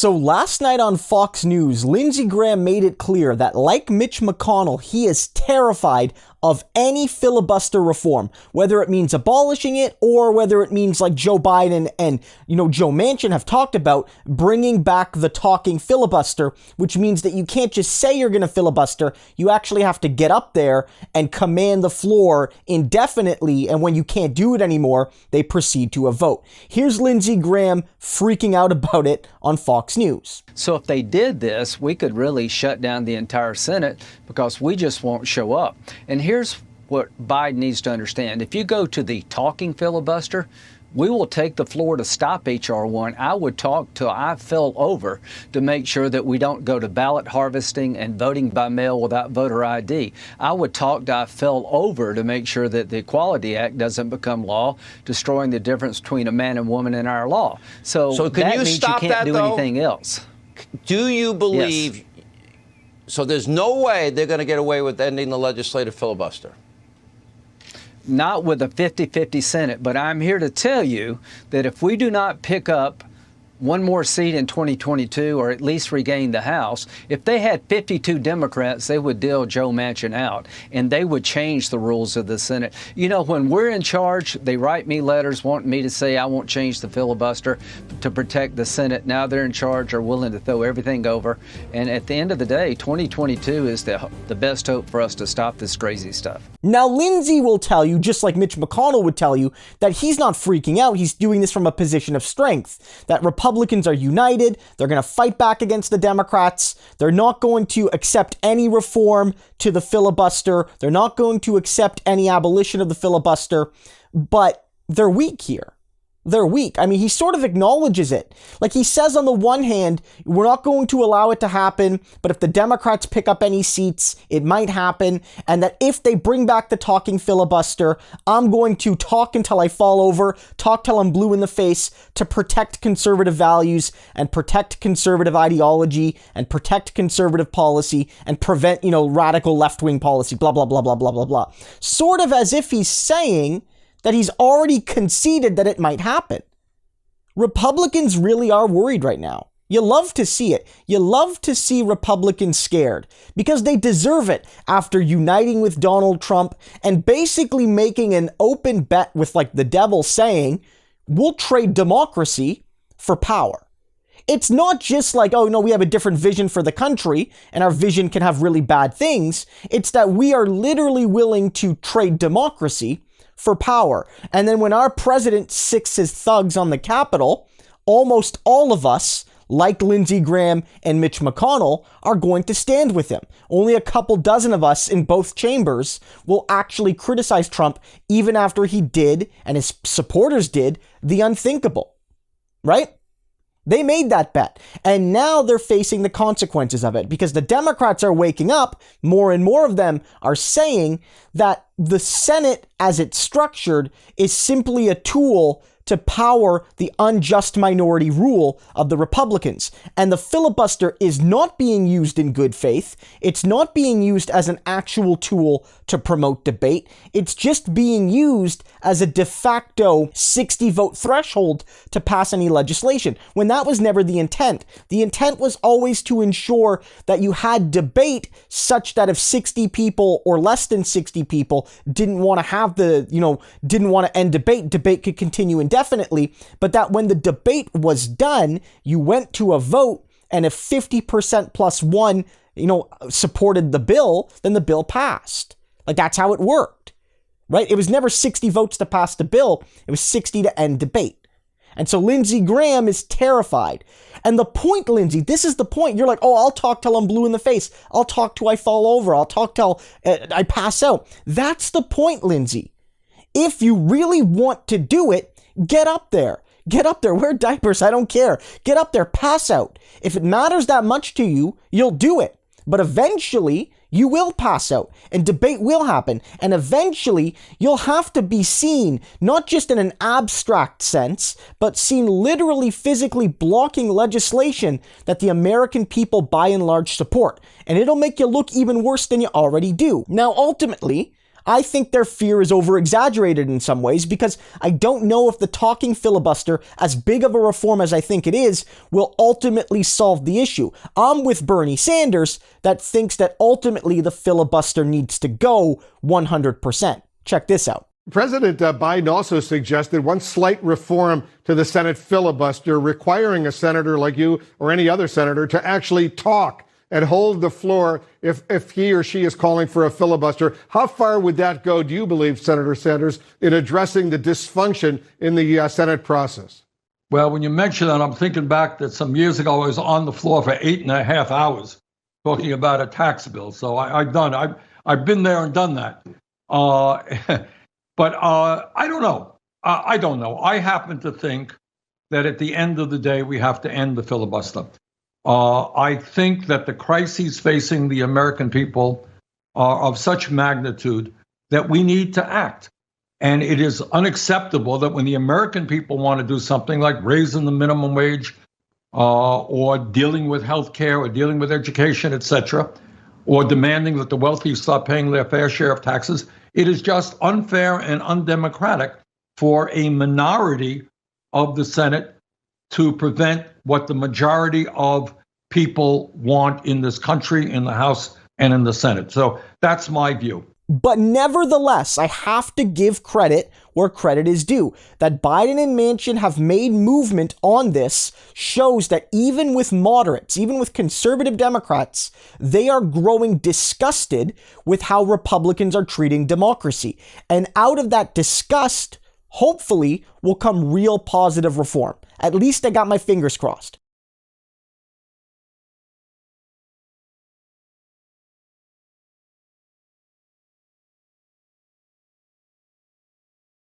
So last night on Fox News, Lindsey Graham made it clear that, like Mitch McConnell, he is terrified of any filibuster reform, whether it means abolishing it or whether it means, like Joe Biden and Joe Manchin have talked about, bringing back the talking filibuster, which means that you can't just say you're going to filibuster. You actually have to get up there and command the floor indefinitely. And when you can't do it anymore, they proceed to a vote. Here's Lindsey Graham freaking out about it on Fox News. So if they did this, we could really shut down the entire Senate because we just won't show up. And here's what Biden needs to understand. If you go to the talking filibuster, we will take the floor to stop H.R. 1. I would talk till I fell over to make sure that we don't go to ballot harvesting and voting by mail without voter ID. I would talk till I fell over to make sure that the Equality Act doesn't become law, destroying the difference between a man and woman in our law. So can that you means stop you can't that, do though? anything else. Do you believe? Yes. So there's no way they're going to get away with ending the legislative filibuster? Not with a 50-50 Senate, but I'm here to tell you that if we do not pick up one more seat in 2022, or at least regain the House, if they had 52 Democrats, they would deal Joe Manchin out, and they would change the rules of the Senate. You know, when we're in charge, they write me letters wanting me to say I won't change the filibuster to protect the Senate. Now they're in charge, are willing to throw everything over. And at the end of the day, 2022 is the best hope for us to stop this crazy stuff. Now, Lindsey will tell you, just like Mitch McConnell would tell you, that he's not freaking out. He's doing this from a position of strength, that Republicans are united. They're going to fight back against the Democrats. They're not going to accept any reform to the filibuster. They're not going to accept any abolition of the filibuster, but they're weak here. They're weak. I mean, he sort of acknowledges it. Like, he says on the one hand, we're not going to allow it to happen, but if the Democrats pick up any seats, it might happen. And that if they bring back the talking filibuster, I'm going to talk until I fall over, talk till I'm blue in the face, to protect conservative values and protect conservative ideology and protect conservative policy and prevent, radical left-wing policy, blah, blah, blah, blah, blah, blah, blah. Sort of as if he's saying that he's already conceded that it might happen. Republicans really are worried right now. You love to see it. You love to see Republicans scared because they deserve it after uniting with Donald Trump and basically making an open bet with the devil, saying, we'll trade democracy for power. It's not just like, oh, no, we have a different vision for the country and our vision can have really bad things. It's that we are literally willing to trade democracy for power. And then when our president sicks his thugs on the Capitol, almost all of us, like Lindsey Graham and Mitch McConnell, are going to stand with him. Only a couple dozen of us in both chambers will actually criticize Trump, even after he did, and his supporters did, the unthinkable. Right? They made that bet, and now they're facing the consequences of it because the Democrats are waking up. More and more of them are saying that the Senate, as it's structured, is simply a tool to power the unjust minority rule of the Republicans. And the filibuster is not being used in good faith. It's not being used as an actual tool to promote debate. It's just being used as a de facto 60 vote threshold to pass any legislation, when that was never the intent. The intent was always to ensure that you had debate such that if 60 people or less than 60 people didn't want to have didn't want to end debate could continue indefinitely, but that when the debate was done, you went to a vote, and if 50% plus one, supported the bill, then the bill passed. That's how it worked, right? It was never 60 votes to pass the bill. It was 60 to end debate. And so Lindsey Graham is terrified. And the point, Lindsey, this is the point. You're like, oh, I'll talk till I'm blue in the face. I'll talk till I fall over. I'll talk till I pass out. That's the point, Lindsey. If you really want to do it, get up there. Get up there. Wear diapers. I don't care. Get up there. Pass out. If it matters that much to you, you'll do it. But eventually, you will pass out and debate will happen. And eventually, you'll have to be seen, not just in an abstract sense, but seen literally physically blocking legislation that the American people by and large support. And it'll make you look even worse than you already do. Now, ultimately, I think their fear is over-exaggerated in some ways because I don't know if the talking filibuster, as big of a reform as I think it is, will ultimately solve the issue. I'm with Bernie Sanders that thinks that ultimately the filibuster needs to go 100%. Check this out. President Biden also suggested one slight reform to the Senate filibuster, requiring a senator like you or any other senator to actually talk and hold the floor if he or she is calling for a filibuster. How far would that go, do you believe, Senator Sanders, in addressing the dysfunction in the Senate process? Well, when you mention that, I'm thinking back that some years ago I was on the floor for 8.5 hours talking about a tax bill. So I've been there and done that. But I don't know. I don't know. I happen to think that at the end of the day, we have to end the filibuster. I think that the crises facing the American people are of such magnitude that we need to act. And it is unacceptable that when the American people want to do something like raising the minimum wage or dealing with health care or dealing with education, etc., or demanding that the wealthy stop paying their fair share of taxes, it is just unfair and undemocratic for a minority of the Senate to prevent what the majority of people want in this country, in the House and in the Senate. So that's my view. But nevertheless, I have to give credit where credit is due. That Biden and Manchin have made movement on this shows that even with moderates, even with conservative Democrats, they are growing disgusted with how Republicans are treating democracy. And out of that disgust, hopefully, will come real positive reform. At least I got my fingers crossed.